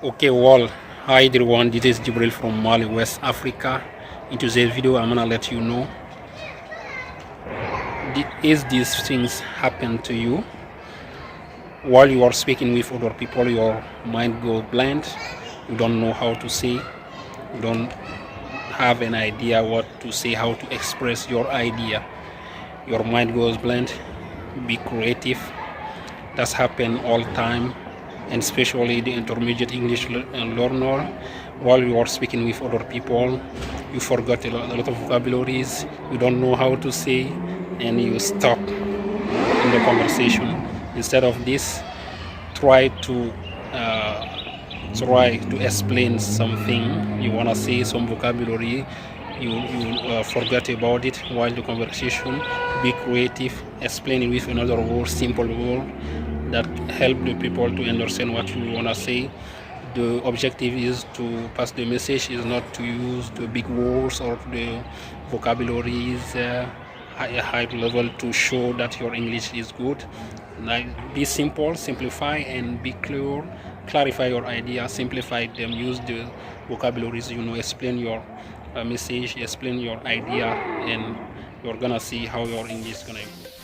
Okay, well, hi everyone, this is Jibril from Mali, West Africa. In today's video, I'm gonna let you know, is these things happen to you while you are speaking with other people? Your mind goes blank, you don't know how to say, you don't have an idea what to say, how to express your idea. Your mind goes blank. Be creative. That's happen all the time, and especially the intermediate English learner. While you are speaking with other people, you forgot a lot of vocabularies, you don't know how to say, and you stop in the conversation. Instead of this, try to explain something you want to say, some vocabulary you forgot about it while the conversation. Be creative, explain with another word, simple word that help the people to understand what you want to say. The objective is to pass the message, is not to use the big words or the vocabularies a high level to show that your English is good. Like, be simple, simplify, and be clear. Clarify your idea, simplify them, use the vocabularies, explain your message, explain your idea, and you're gonna see how your English is gonna improve.